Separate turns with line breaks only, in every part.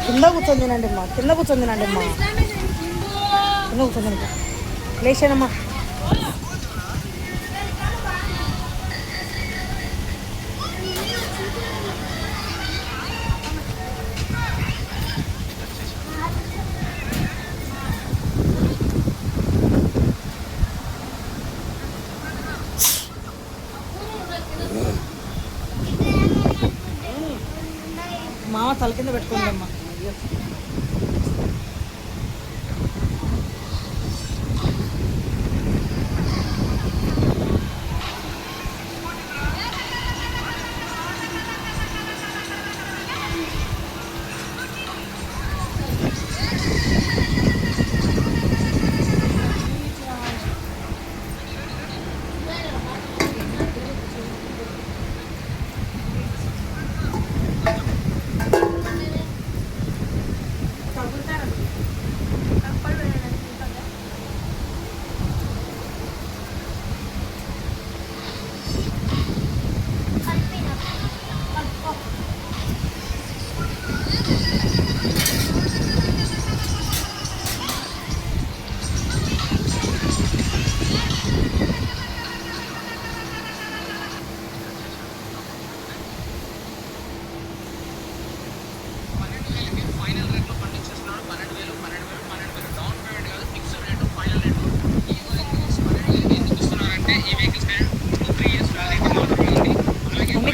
కింద కూర్చొని తినండి అమ్మా, కింద కూర్చొని తినండి అమ్మా, కింద కూర్చొని తినండి. లేచానమ్మా. మామ తల కింద పెట్టుకుందమ్మా.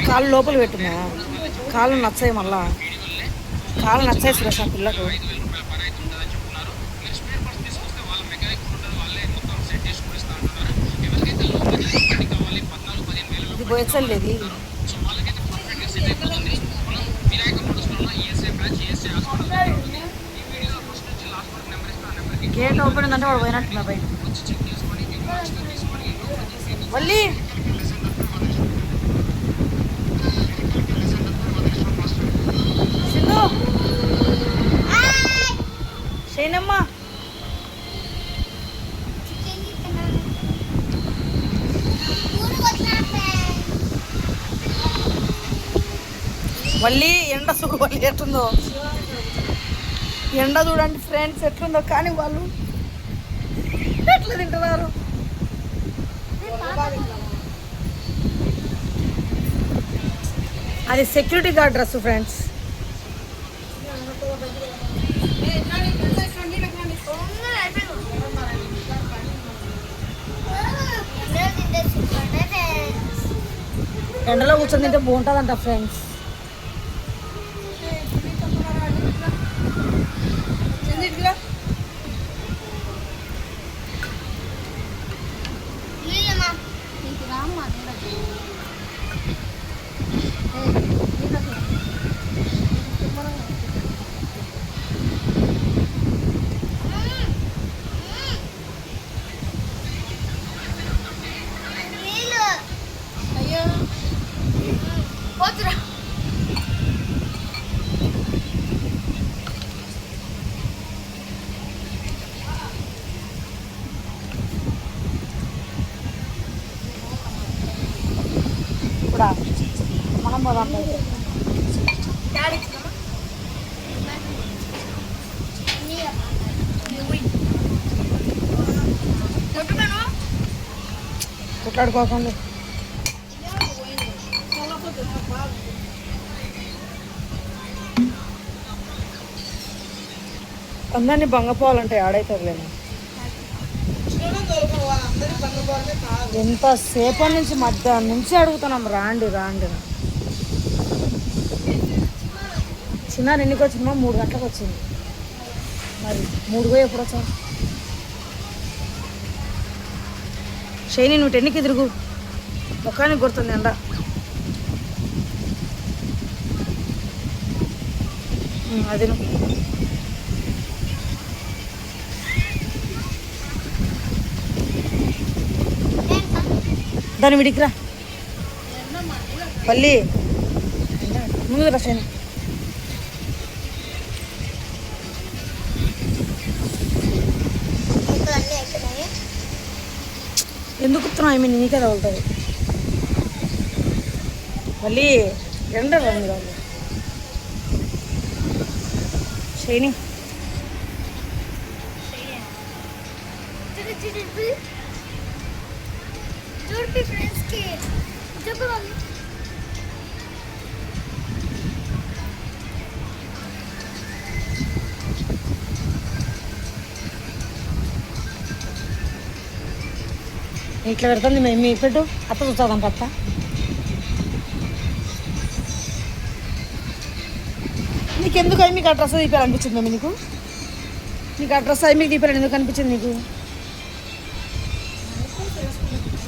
కాళ్ళు లోపల పెట్టున్నా, కాళ్ళు నచ్చాయి, మళ్ళా కాళ్ళు నచ్చాయి సురేష్ ఆ పిల్లకు. ఇది పోయచ్చలేదు. గేట్ ఓపెన్ ఉందంటే వాడు పోయినట్టున్నా బయట. మళ్ళీ శైనమ్మా మళ్ళీ ఎండ సుఖ మళ్ళీ ఎట్లుందో ఎండ చూడండి ఫ్రెండ్స్ ఎట్లుందో. కానీ వాళ్ళు ఎట్లా తింటున్నారు. అది సెక్యూరిటీ గార్డ్ డ్రెస్ ఫ్రెండ్స్. ఎండలో కూర్చొని తింటే బాగుంటుందంట ఫ్రెండ్స్. మనం పోదాం. కొట్లాడుకోకండి. అందరినీ బంగపోవాలంటే ఆడైతుందిలేను. ఎంతసేపటి నుంచి మధ్యాహ్నం నుంచి అడుగుతున్నాం రాండి రాండి. చిన్న ఎన్నికి వచ్చిందో 3 గంటలకు వచ్చింది. మరి 3 ఎప్పుడు వచ్చావు? శైని నువ్వు 10కి తిరుగు, ముఖానికి గుర్తుంది ఎండ. అది దాన్ని విడికిరా పల్లి ముందు రసాయన ఎందుకు కుడుతున్నావు? ఐ మీన్ నీకే తగులుతుంది మళ్ళీ ఎండ రంగు రాదు షైని ఇట్లా పెడుతుంది మీ పెట్టు అత్త చూస్తాం అత్త నీకెందుకు మీకు ఆ డ్రెస్ తీపాలనిపించింది మమ్మీ నీకు ఆ డ్రెస్ మీకు తీపాలని ఎందుకు అనిపించింది నీకు?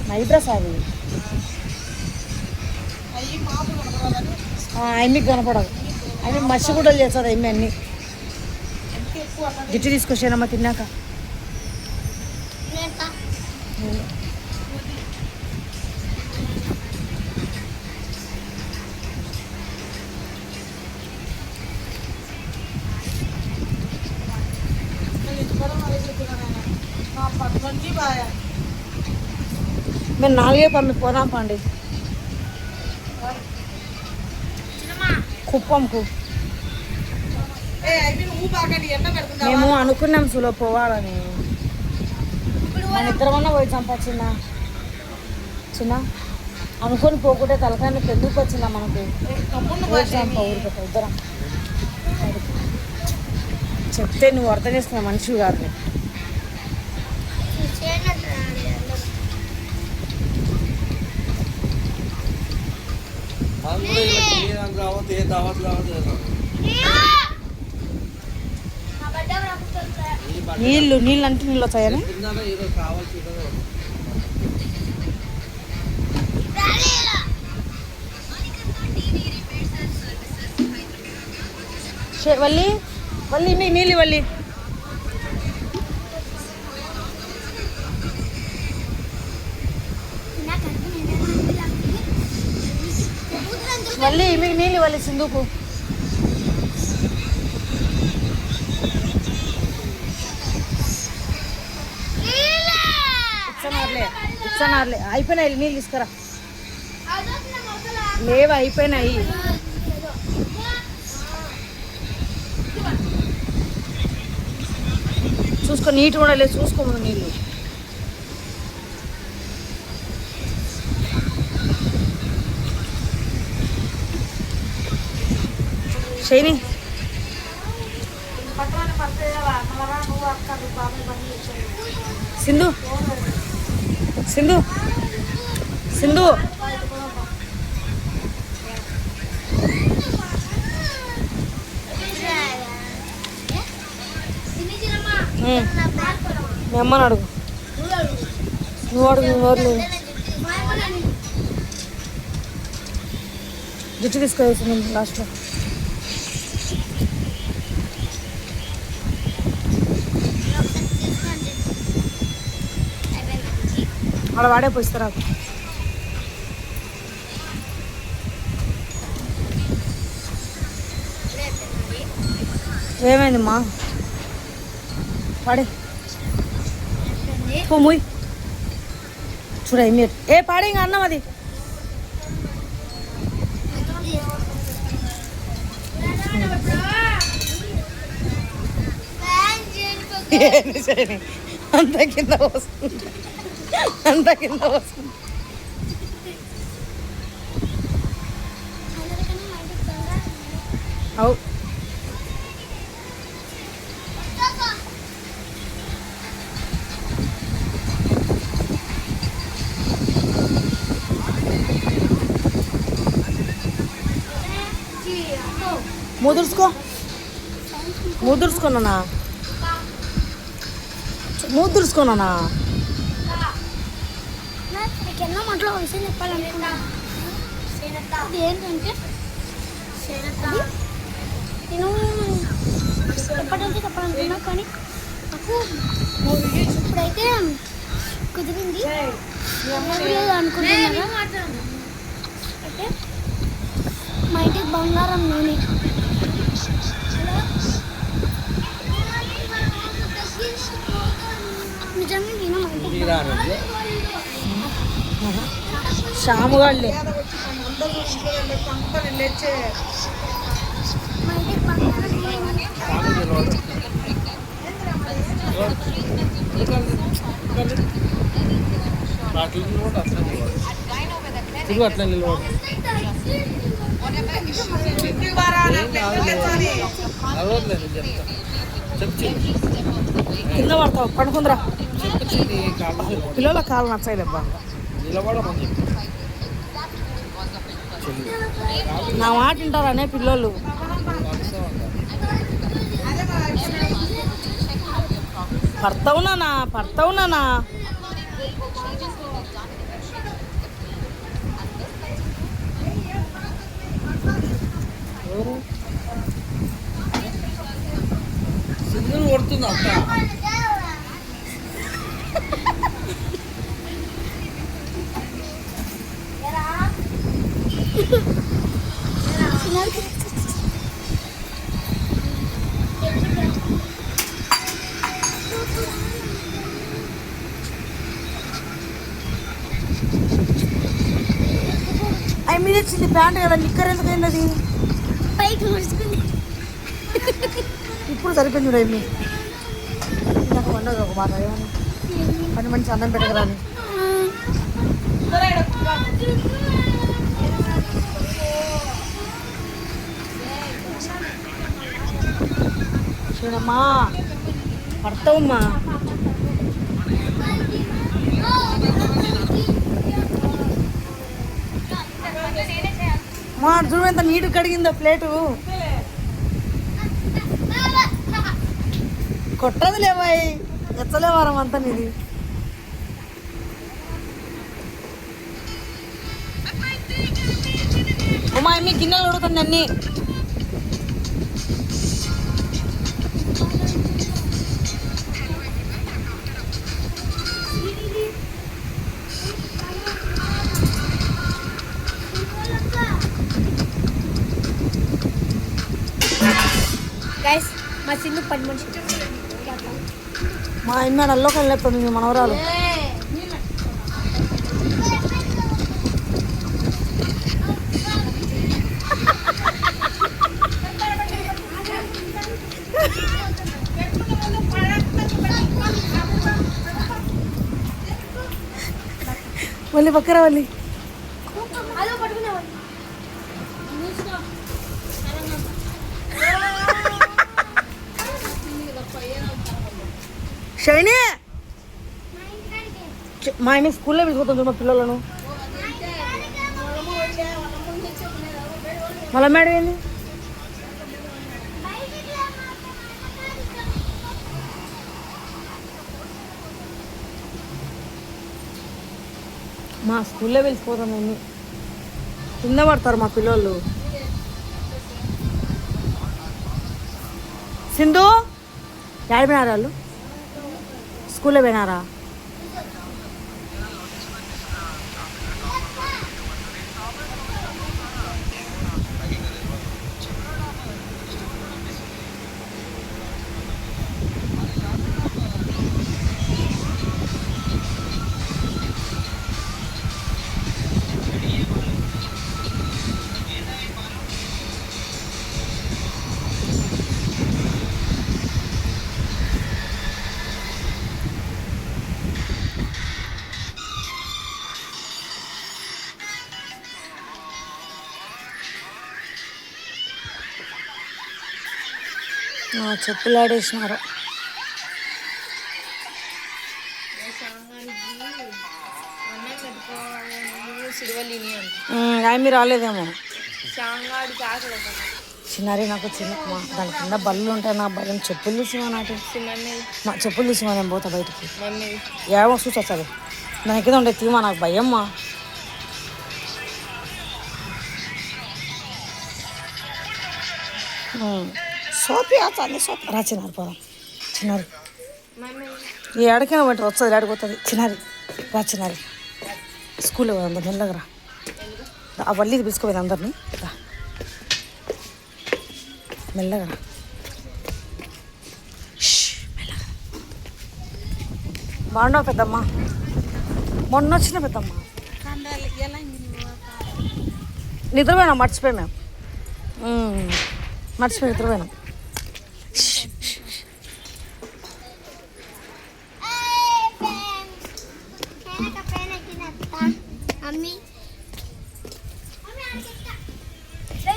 నైట్ డ్రెస్ అది మీకు కనపడదు అవి మసి కూడా చేస్తుంది అమ్మి అన్నీ జిట్టు తీసుకొచ్చానమ్మా తిన్నాక మేము 4 పంపి పోదాం పండి కుప్పంకు. మేము అనుకున్నాం సులో పోవాలని మన ఇద్దరమన్నా పోయి చంపచ్చిన చిన్న అనుకొని పోకుంటే తలకాయకి ఎందుకు వచ్చిందా మనకు చంప ఊరికట్ట ఇద్దరం చెప్తే నువ్వు అర్థం చేసుకున్న మనిషివి కాదు. నీళ్ళు అంటే నీళ్ళు వచ్చాయని వల్లి నీళ్ళు వల్లి మళ్ళీ మీకు నీళ్ళు ఇవ్వాలి సింధుకు. ఇచ్చనార్లే అయిపోయినాయి నీళ్ళు తీసుకురా. లేవా అయిపోయినాయి. చూసుకో నీట్ కూడా లేదు చూసుకోమను నీళ్ళు. శైని సింధు సింధు సింధు మీ అమ్మని అడుగు. నువ్వు అడుగు. నువ్వు జుట్టు తీసుకోవాల్సింది లాస్ట్లో. అలా వాడే పోయిస్తారా? ఏమైందమ్మా? పాడే పోయి చూడ ఏ పాడే ఇంకా అన్నం అది. అంత కింద వస్తుంది అవు ముదుర్చుకున్నానా
ఎన్నో మాటలో విషయం చెప్పాలనుకున్నా. అది ఏంటంటే నేను చెప్పాలనుకున్నా కానీ నాకు ఇప్పుడైతే కుదిరింది
మీ అమ్మ
లేదు అనుకుంటున్నారా అంటే మా ఇంటికి బంగారం నేనే నిజంగా నేను మా ఇంటికి
శ్యాముగాళ్ళే
మా ఇంటికి బంగారం నేనే.
అట్లా నిలబడు
కింద పడతావు పడుకుందిరా
చెప్తా
పిల్లల కాలు నచ్చాయిలేబ్బా
నిలబడమని చెప్పి
నా మాట వింటారనే పిల్లలు పడతావు నానా
సిగ్నల్ కొడుతుంది అక్క
అవి మీద చిల్లి ప్యాంట్ కదా నిక్కర్ ఎందుకు అయింది అది
పైకి ముడుచుకుంది
ఇప్పుడు సరిపోయింది చూడ ఏమి నాకు వండదు ఒక మాట ఏమన్నా పని మంచి అన్నం పెట్టకరాని చూడమ్మా పడతావమ్మా మా చూడు ఎంత నీటు కడిగిందో ప్లేటు కొట్టదు లేవాయి ఎచ్చలేవారం అంతా నీది మా అమ్మ గిన్నెలు ఉడుతుంది అన్ని
గైస్ మా చిన్న పని మనిషి
మా అమ్మ నల్లోకి వెళ్ళిపోతుంది మీ మనవరాలు మళ్ళీ పక్కన వాళ్ళి
అదో పట్టుకునేవాళ్ళు
షైనీ మా అమ్మ స్కూల్లో వెళ్ళిపోతుంది మా పిల్లలను మళ్ళీ మేడం ఏంది మా స్కూల్లో వెళ్ళిపోతాం అన్ని కింద పడతారు మా పిల్లలు సింధు యాడ పోయినారా వాళ్ళు స్కూల్లో పోయినారా చెప్పులు ఆడేసినారు ఆమె రాలేదేమో చిన్నారి నాకు చిన్న దాని కింద బళ్ళు ఉంటాయి నా భయం చెప్పులు తీసివా నాకు మా చెప్పులు తీసివా నేను పోతా బయటికి ఏమో చూసొస్తుంది దాని కింద ఉండే తీమా నాకు భయమ్మా సోపి అన్ని సోపి రా చిన్నారు పోదాం చిన్నారి ఈ ఎడకైనా బట్టి వస్తుంది ఆడిపోతుంది చిన్నారి రాచినారు స్కూల్లో అందరు మెల్లగరా ఆ వల్లిది పిలుచుకోపోయింది అందరినీ రా. మెల్లగా రా. మెల్లగా బాగున్నావు పెద్దమ్మ మొన్న వచ్చిన పెద్దమ్మ నిద్రపోయినాం మర్చిపోయి మేము మర్చిపోయి నిద్రపోయినాం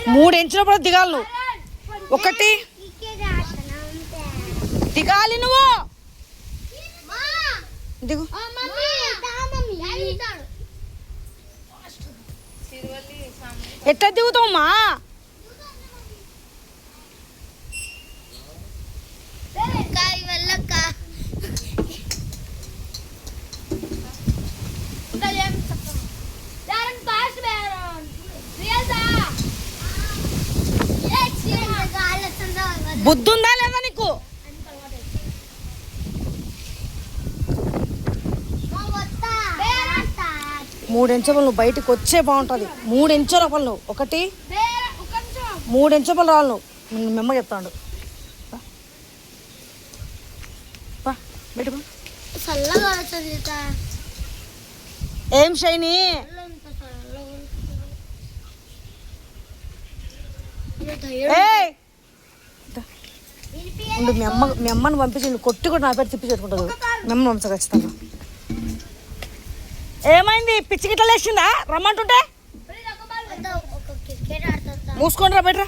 మూడు ఎంచినప్పుడు దిగాలి నువ్వు ఒకటి దిగాలి నువ్వు దిగు ఎట్లా దిగుతావమ్మా బుద్ధి ఉందా లేదా నీకు మూడెంచపలు నువ్వు బయటకు వచ్చే బాగుంటుంది మూడెంచపలు నువ్వు ఒకటి మూడెంచపలు రావాలి నువ్వు మెమ్మ చెప్తాడు ఏం షైని ఉండు మీ అమ్మని పంపించి నువ్వు కొట్టి కూడా నా పేరు తిప్పి చెట్టుకుంటుంది మీ అమ్మ పంపించ ఖచ్చితంగా ఏమైంది పిచ్చి గిట్ల లేచిందా రమ్మంటుంటే మూసుకోండి రా బయటరా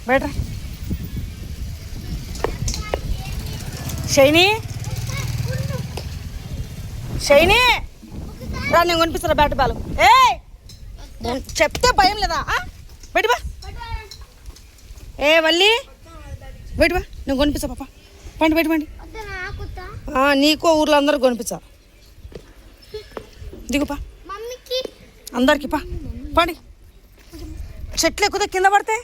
బయటరా షైని షైని రా నేను కొనిపిస్తారా బ్యాట్ బాల్ ఏ చెప్తే భయం లేదా బయటబా ఏ వల్లి బయటబా నేను కొనిపిస్తా పాప పండి బయట పండి నీకో ఊర్లో అందరికి కొనిపించా దిగుపా అందరికి పా పండి చెట్లు ఎక్కువ కింద పడితే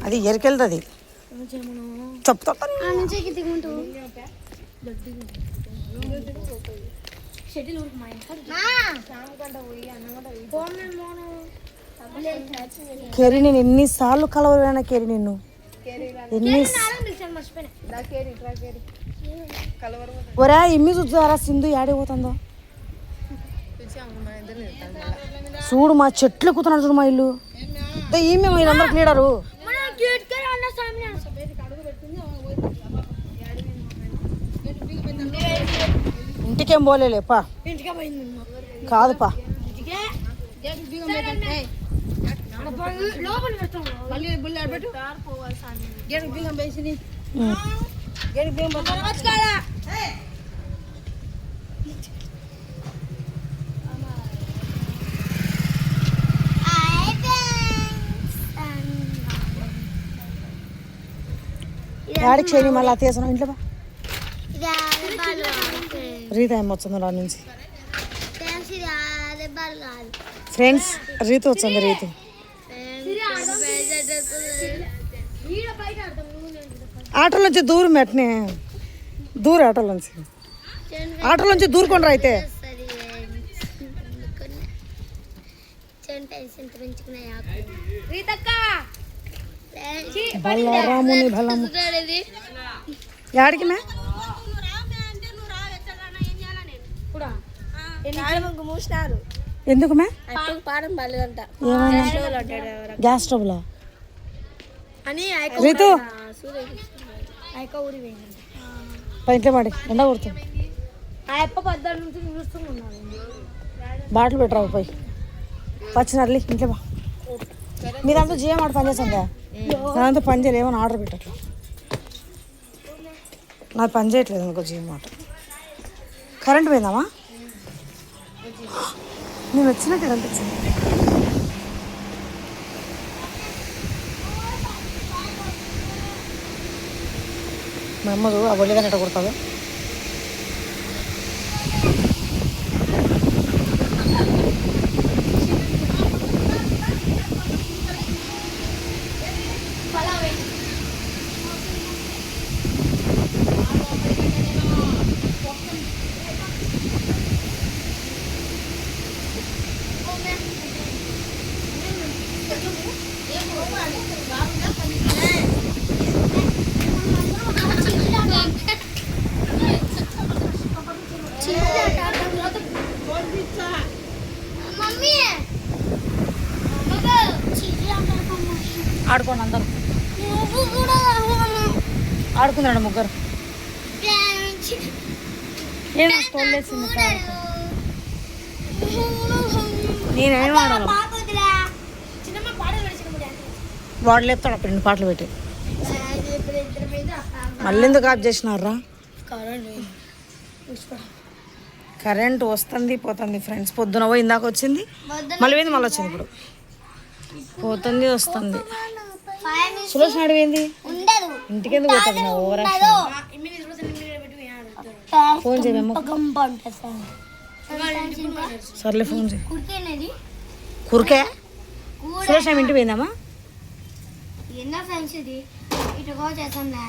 అది ఎరికెళ్తుంది చెప్తా కెరీ నేను ఎన్నిసార్లు కలవలేనా కెరీ నిన్ను ఒరా ఇమ్మి చూసారా సింధు ఏడిపోతుందో చూడు మా చెట్లు ఎక్కుతున్నాడు చూడు మా ఇల్లు ఈమె వీళ్ళందరూ క్లీడరు ఇంటికేం పోలే పా కాదు పా యాడికి చేయని మళ్ళీ అతేసాను ఇంట్లో రీత ఏమొచ్చింది రా నుంచి ఫ్రెండ్స్ రీతు వచ్చింది రీతు ఆటోలోంచి దూరం మెట్నే దూరం ఆటోలోంచి దూరుకోండి అయితే బలరాముని బలము యాడికి మే ఎందుకు మే గ్యాస్ స్టవ్లా రీతు ఇంట్లో పడి ఎండ కొడుతుంది బాటిల్ పెట్టరావు పోయి పచ్చినర్లి ఇంట్లో బా మీరంతా జియో మాట పని చేస్తాం కదా నాదంతా పని చేయలేదు ఏమైనా ఆర్డర్ పెట్టట్లా నాకు పని చేయట్లేదు అనుకో జియో మాట కరెంట్ పోయిందామా నేను వచ్చినట్టు కనిపించింది మా అమ్మ ఆ బొల్లిగా ఎట్ట కొడతాడు ఆడుకోండి అందరు.
నువ్వు కూడా కావాలి.
ఆడుకున్నాడు ముగ్గురు.
ఫ్రెండ్స్
ఏమో తోలేసింది కారు. నేనేం ఆడాలి?
చిన్నమ్మ పాటలు నడిచిన
వాడు లేపుతాడు అప్పుడు 2 పాటలు పెట్టి. మళ్ళీ ఎందుకు ఆఫ్ చేసినారా? కరెంట్ వస్తుంది పోతుంది ఫ్రెండ్స్. పొద్దున పోయి ఇందాక వచ్చింది, మళ్ళీ పోయింది, మళ్ళీ వచ్చింది. ఇప్పుడు పోతుంది వస్తుంది. సురేష్ నాడు ఏంది ఇంటికి ఎందుకు పోతుంది? నా ఓవర్ ఫోన్ చేయమేమో. సర్లే ఫోన్ చేయి. కురికే సురేష్ నాడు ఇంటికి పోయిందమ్మా.
ఎన్నో ఫ్రెండ్స్ ఇది ఇటుగో చేస్తాంలే,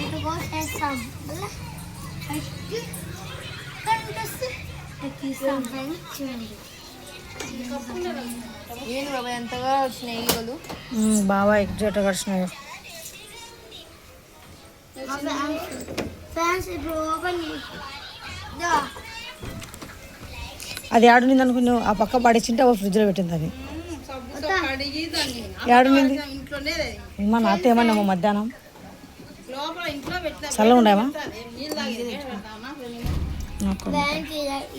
ఇటుగో చేస్తాం
ఏంటి బాబా ఎంతగా వచ్చినాయి ఈగలు?
బాగా ఎగ్జాక్ట్గా గడిచినాయి.
ఫ్రెండ్స్ ఇప్పుడు ఓపెన్
అది ఆడునింది అనుకున్నావు. ఆ పక్క పడేసింటే అవి ఫ్రిడ్జ్లో పెట్టింది. అది ఆడునింది. ఏమన్నా నాతో ఏమన్నామో మధ్యాహ్నం చల్ల ఉండేమా?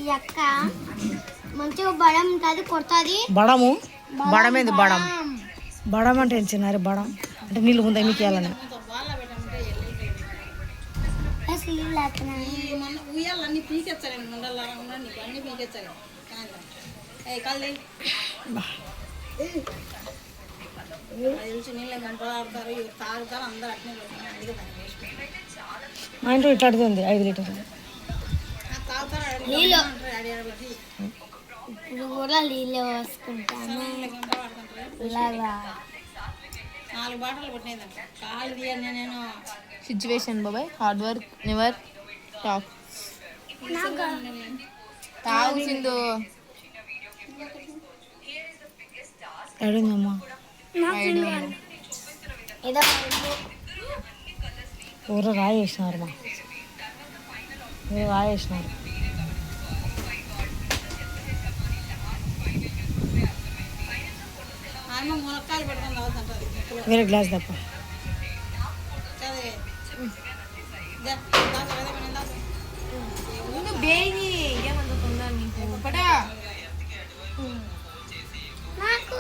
ఈ అక్క మంచిగా బడం ఉంటుంది కొడుతుంది.
బడము బడమేంది? బడం బడం అంటే ఏం చిన్నారి? బడం అంటే నీళ్ళు ముందే మీకు వెళ్ళని.
ఉయ్యాలన్నీ పీకెచ్చారండి మండల నీకు అన్నీ పీకెచ్చారు. తెలిసి నీళ్ళ గంట ఆడతారు, తాగుతారు, అందరూ అట్నే
మా ఇంట్లో ఇట్లాంటిది ఉంది 5 లీటర్లు.
నీళ్ళు ఇప్పుడు కూడా నీళ్ళు పోసుకుంటాను.
4 బాటలు కొట్టినాయిదంట. కాలు తీయని నేను
సిచ్యువేషన్ బాబాయ్. Hard work never talk. తాగు సింధు.
ఏడుందమ్మా?
ఏదో
ఎవరో రాయి వేసినారు. మా ఎవరో రాయి వేసినారు.
ఆమె మునక్కాయలు పెట్టుకొని తాగుతుంటారు.
వేరే గ్లాస్ తప్ప.
నాకు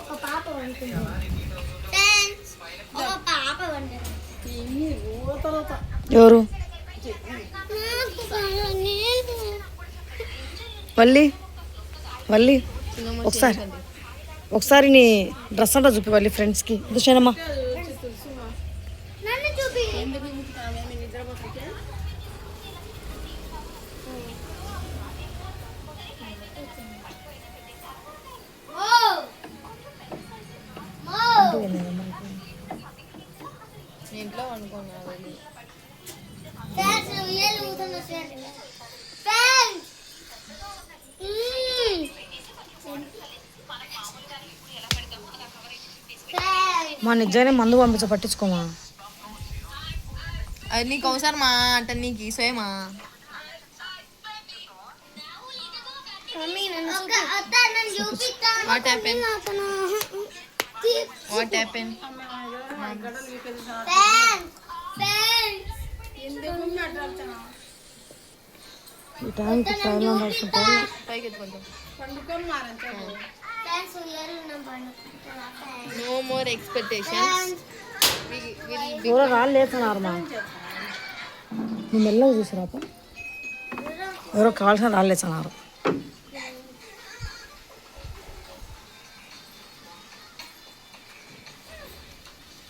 ఒక పాప వండుతుంది. ఒక పాప వండుతుంది.
ఎవరు? వల్లి వల్లి ఒకసారి నీ డ్రెస్ అంతా చూపి వల్లి ఫ్రెండ్స్కి. దుషానమ్మా
నన్ను చూపి.
ఇంట్లో అనుకున్నాను.
మా నిజానే మందు పంపించ పట్టించుకోమా.
అది నీకు అవసరమా అంటే నీకు ఈసోయమా? What happened? What happened?
ఈ టైంకి ట్రైన్లో నడుచుకుంటా.
పైకి ఎత్తుకుంటాం.
పండుకొని మారంటే
No more expectations.
ఎవరో రాళ్ళు వేస్తున్నారు. మా నువ్వు మెల్లగా చూసిరాప. ఎవరో కావాల్సిన రాళ్ళు వేస్తున్నారు.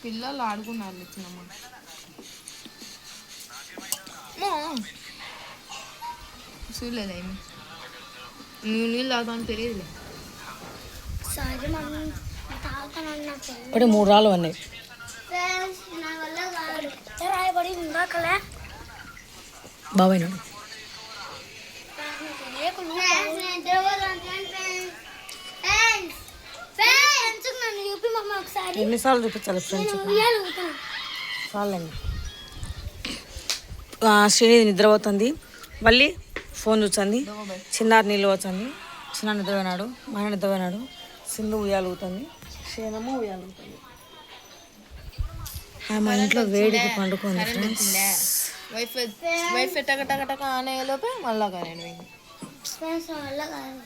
పిల్లలు ఆడుకున్నారు వచ్చినమ్మా. చూడలేదా ఏమి? నువ్వు నీళ్ళు తాగుతాను తెలియదులే.
ఒకటి 3 రాళ్ళు అన్నాయి.
రాయబడి ఉందాకలే
బాబాయ్ నాడు
నన్ను చూపి మామ ఒకసారి
ఎన్నిసార్లు చూపించాలి ఫ్రెండ్స్
ఉయ్యాలు ఊగుతాను.
చాలండి. శ్రీనిధి నిద్రపోతుంది, మళ్ళీ ఫోన్ చూస్తుంది, చిన్నారి నీళ్ళు పోతుంది, చిన్న నిద్రపోయినాడు, మన నిద్రపోయినాడు, సింధు ఉయ్యాలుగుతుంది, క్షేమము ఉయ్యాలుగుతుంది. మన ఇంట్లో వేడికి పండుకుంది ఫ్రెండ్స్.
వైఫ్ టక టక టక అనే లోపే మళ్ళా కరెంట్ పోయింది.
ఫ్రెండ్స్ వల్ల కాదు